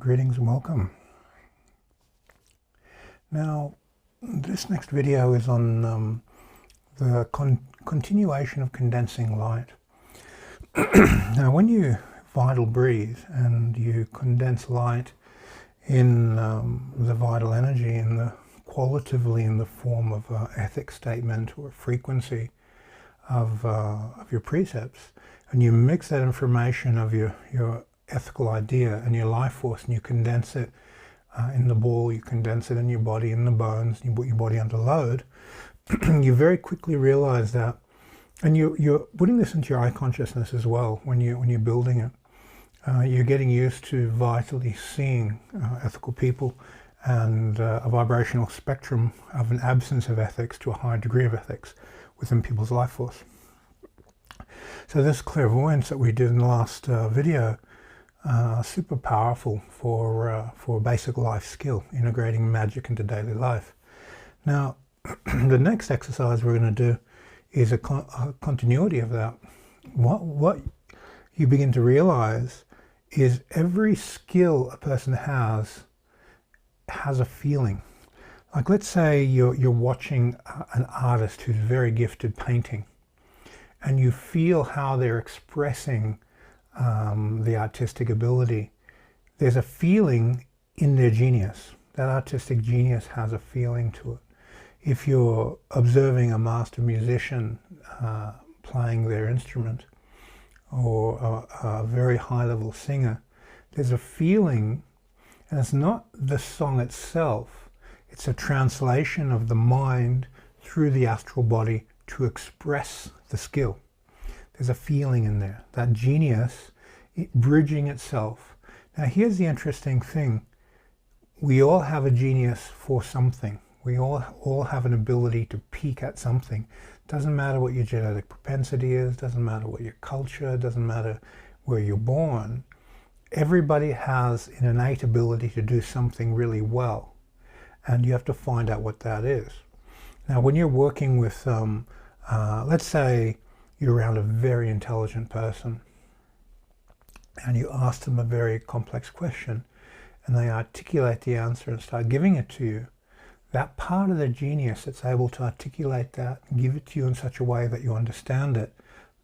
Greetings and welcome. Now, this next video is on the continuation of condensing light. Now, when you vital breathe and you condense light in the vital energy, qualitatively in the form of an ethic statement or a frequency of your precepts, and you mix that information of your ethical idea and your life force, and you condense it in the ball, you condense it in your body, in the bones, you put your body under load, you very quickly realize that, and you're putting this into your eye consciousness as well when you're building it. You're getting used to vitally seeing ethical people and a vibrational spectrum of an absence of ethics to a high degree of ethics within people's life force. So this clairvoyance that we did in the last video, super powerful for basic life skill, integrating magic into daily life. Now, the next exercise we're going to do is a continuity of that. What you begin to realize is every skill a person has a feeling. Like, let's say you're watching an artist who's very gifted painting, and you feel how they're expressing the artistic ability. There's a feeling in their genius. That artistic genius has a feeling to it. If you're observing a master musician playing their instrument, or a very high-level singer, there's a feeling, and it's not the song itself, it's a translation of the mind through the astral body to express the skill. There's a feeling in there, that genius bridging itself. Now here's the interesting thing. We all have a genius for something. We all have an ability to peak at something. Doesn't matter what your genetic propensity is, doesn't matter what your culture, doesn't matter where you're born. Everybody has an innate ability to do something really well. And you have to find out what that is. Now when you're working with, let's say you're around a very intelligent person and you ask them a very complex question and they articulate the answer and start giving it to you, that part of their genius that's able to articulate that and give it to you in such a way that you understand it,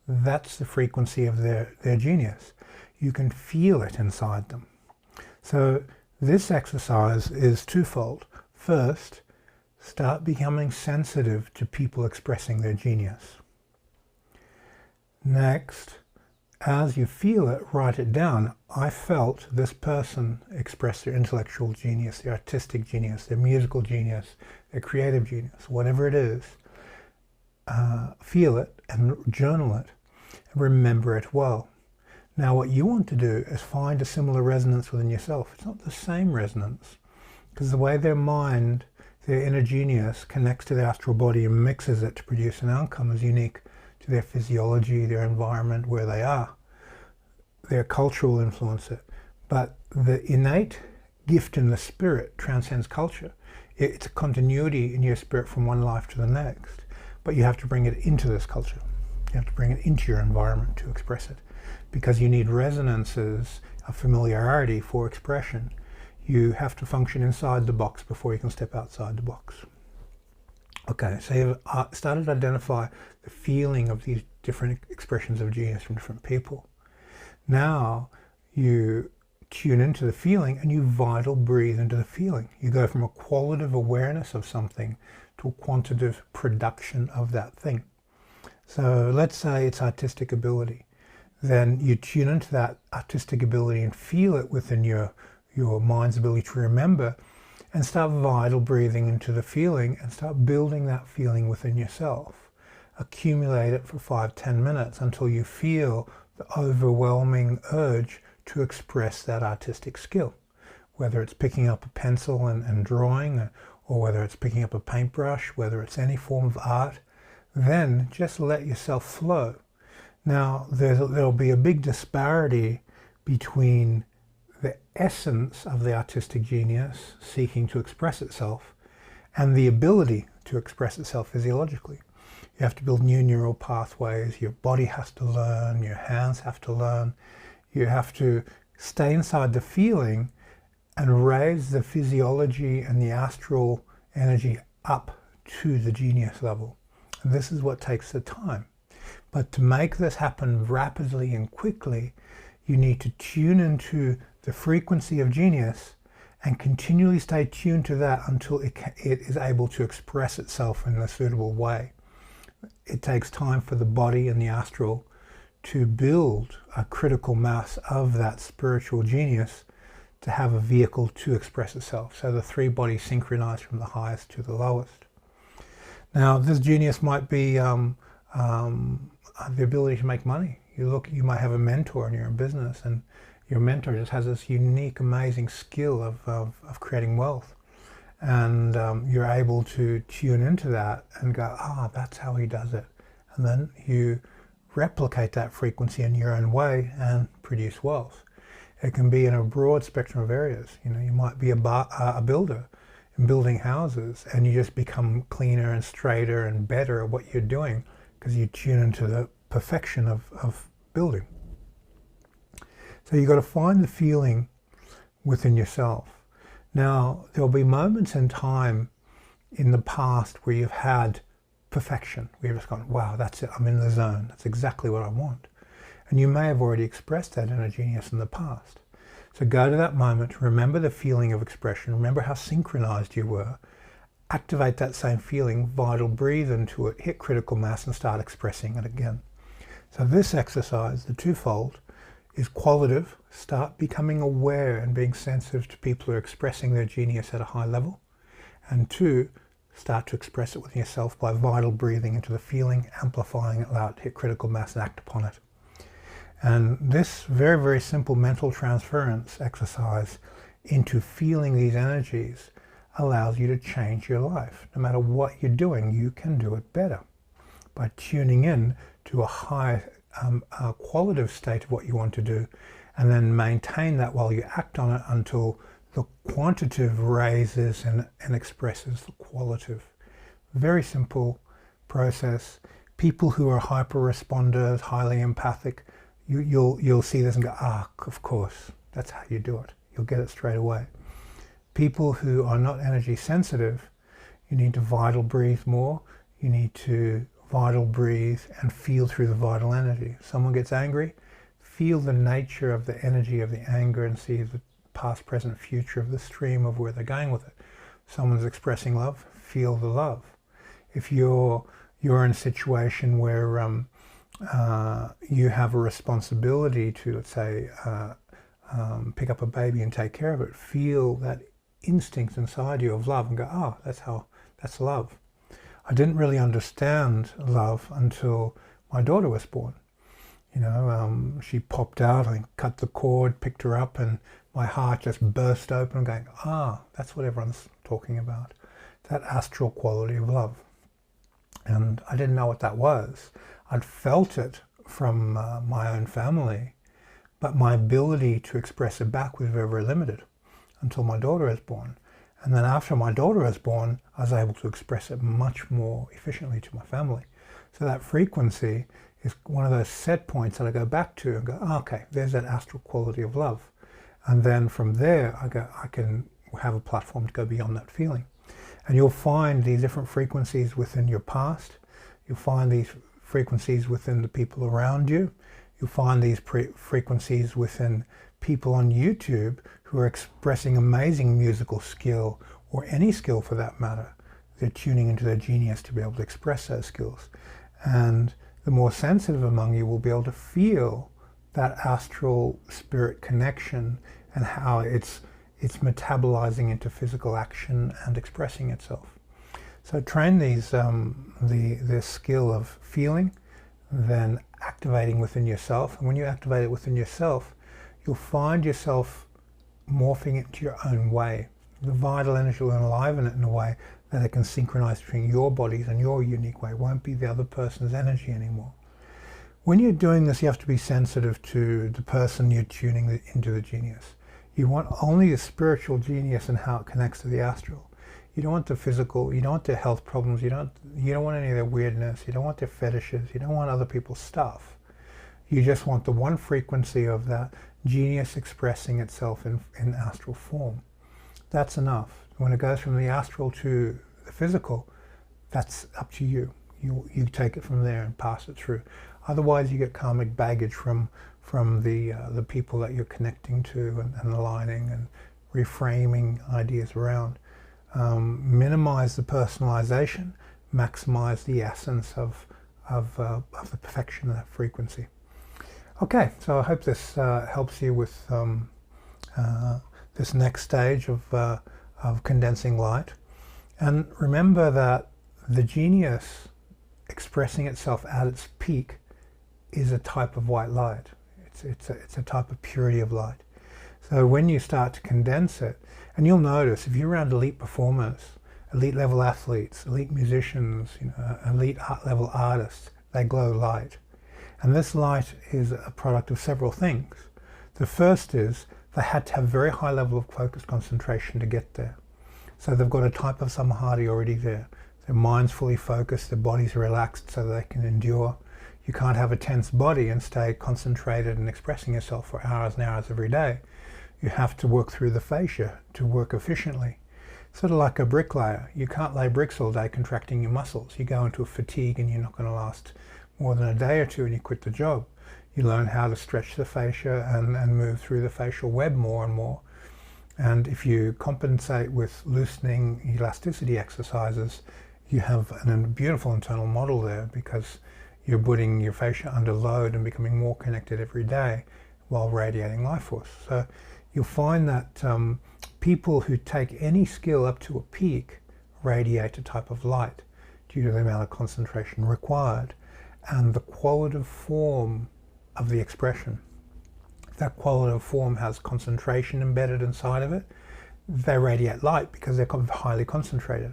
that's the frequency of their genius. You can feel it inside them. So this exercise is twofold. First, start becoming sensitive to people expressing their genius. Next, as you feel it, write it down. I felt this person express their intellectual genius, their artistic genius, their musical genius, their creative genius, whatever it is. Feel it and journal it and remember it well. Now what you want to do is find a similar resonance within yourself. It's not the same resonance, because the way their mind, their inner genius connects to the astral body and mixes it to produce an outcome is unique to their physiology, their environment, where they are. Their culture will influence it. But the innate gift in the spirit transcends culture. It's a continuity in your spirit from one life to the next. But you have to bring it into this culture. You have to bring it into your environment to express it. Because you need resonances of familiarity for expression. You have to function inside the box before you can step outside the box. Okay, so you've started to identify the feeling of these different expressions of genius from different people. Now you tune into the feeling and you vital breathe into the feeling. You go from a qualitative awareness of something to a quantitative production of that thing. So let's say it's artistic ability. Then you tune into that artistic ability and feel it within your mind's ability to remember, and start vital breathing into the feeling and start building that feeling within yourself. Accumulate it for 5-10 minutes until you feel the overwhelming urge to express that artistic skill. Whether it's picking up a pencil and drawing, or whether it's picking up a paintbrush, whether it's any form of art, then just let yourself flow. Now there'll be a big disparity between the essence of the artistic genius seeking to express itself and the ability to express itself physiologically. You have to build new neural pathways, your body has to learn, your hands have to learn, you have to stay inside the feeling and raise the physiology and the astral energy up to the genius level. And this is what takes the time. But to make this happen rapidly and quickly, you need to tune into the frequency of genius and continually stay tuned to that until it is able to express itself in a suitable way. It takes time for the body and the astral to build a critical mass of that spiritual genius to have a vehicle to express itself. So the three bodies synchronize from the highest to the lowest. Now, this genius might be the ability to make money. You might have a mentor and you're in business, and your mentor just has this unique, amazing skill of creating wealth. And you're able to tune into that and go, that's how he does it. And then you replicate that frequency in your own way and produce wealth. It can be in a broad spectrum of areas. You might be a builder and building houses, and you just become cleaner and straighter and better at what you're doing because you tune into the perfection of building. So you've got to find the feeling within yourself. Now, there'll be moments in time in the past where you've had perfection, where you've just gone, wow, that's it, I'm in the zone, that's exactly what I want. And you may have already expressed that inner genius in the past. So go to that moment, remember the feeling of expression, remember how synchronized you were, activate that same feeling, vital, breathe into it, hit critical mass and start expressing it again. So this exercise, the twofold, is qualitative. Start becoming aware and being sensitive to people who are expressing their genius at a high level. And two, start to express it within yourself by vital breathing into the feeling, amplifying it out, hit critical mass and act upon it. And this very, very simple mental transference exercise into feeling these energies allows you to change your life. No matter what you're doing, you can do it better by tuning in to a high qualitative state of what you want to do, and then maintain that while you act on it until the quantitative raises and expresses the qualitative. Very simple process. People who are hyper responders, highly empathic, you'll see this and go, of course, that's how you do it. You'll get it straight away. People who are not energy sensitive, you need to vital breathe more. You need to vital breathe and feel through the vital energy. Someone gets angry, feel the nature of the energy of the anger and see the past, present, future of the stream of where they're going with it. Someone's expressing love, feel the love. If you're in a situation where you have a responsibility to, let's say, pick up a baby and take care of it, feel that instinct inside you of love and go, that's love. I didn't really understand love until my daughter was born. She popped out, I cut the cord, picked her up, and my heart just burst open. I'm going, that's what everyone's talking about. That astral quality of love. And I didn't know what that was. I'd felt it from my own family, but my ability to express it back was very, very limited until my daughter was born. And then after my daughter was born, I was able to express it much more efficiently to my family. So that frequency is one of those set points that I go back to and go, okay, there's that astral quality of love. And then from there, I can have a platform to go beyond that feeling. And you'll find these different frequencies within your past. You'll find these frequencies within the people around you. You'll find these frequencies within people on YouTube who are expressing amazing musical skill, or any skill for that matter. They're tuning into their genius to be able to express those skills. And the more sensitive among you will be able to feel that astral spirit connection and how it's metabolizing into physical action and expressing itself. So train this skill of feeling, then activating within yourself. And when you activate it within yourself, you'll find yourself morphing it into your own way. The vital energy will enliven it in a way that it can synchronize between your bodies and your unique way. It won't be the other person's energy anymore. When you're doing this, you have to be sensitive to the person you're tuning into the genius. You want only the spiritual genius and how it connects to the astral. You don't want the physical, you don't want their health problems, you don't want any of their weirdness, you don't want their fetishes, you don't want other people's stuff. You just want the one frequency of that genius expressing itself in astral form. That's enough. When it goes from the astral to the physical, that's up to you. You take it from there and pass it through. Otherwise, you get karmic baggage from the people that you're connecting to and aligning and reframing ideas around. Minimize the personalization, maximize the essence of the perfection of that frequency. Okay, so I hope this helps you with this next stage of condensing light. And remember that the genius expressing itself at its peak is a type of white light. It's a type of purity of light. So when you start to condense it, and you'll notice if you're around elite performers, elite level athletes, elite musicians, elite level artists, they glow light. And this light is a product of several things. The first is they had to have a very high level of focused concentration to get there. So they've got a type of samadhi already there. Their mind's fully focused, their body's relaxed so they can endure. You can't have a tense body and stay concentrated and expressing yourself for hours and hours every day. You have to work through the fascia to work efficiently. Sort of like a bricklayer. You can't lay bricks all day contracting your muscles. You go into a fatigue and you're not going to last more than a day or two and you quit the job. You learn how to stretch the fascia and move through the facial web more and more. And if you compensate with loosening elasticity exercises, you have a beautiful internal model there because you're putting your fascia under load and becoming more connected every day while radiating life force. So you'll find that people who take any skill up to a peak radiate a type of light due to the amount of concentration required and the qualitative form of the expression. If that qualitative form has concentration embedded inside of it, they radiate light because they're highly concentrated.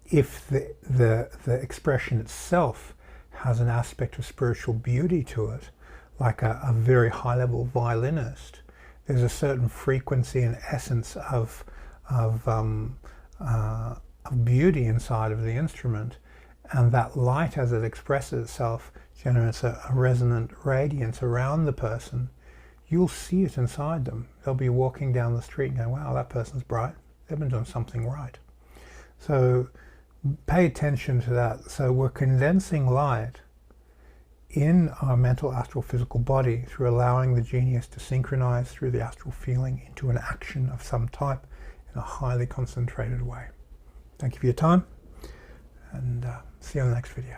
If the expression itself has an aspect of spiritual beauty to it, like a very high-level violinist, there's a certain frequency and essence of beauty inside of the instrument, and that light, as it expresses itself, generates a resonant radiance around the person. You'll see it inside them. They'll be walking down the street and go, wow, that person's bright. They've been doing something right. So pay attention to that. So we're condensing light in our mental, astral, physical body through allowing the genius to synchronize through the astral feeling into an action of some type in a highly concentrated way. Thank you for your time, and see you on the next video.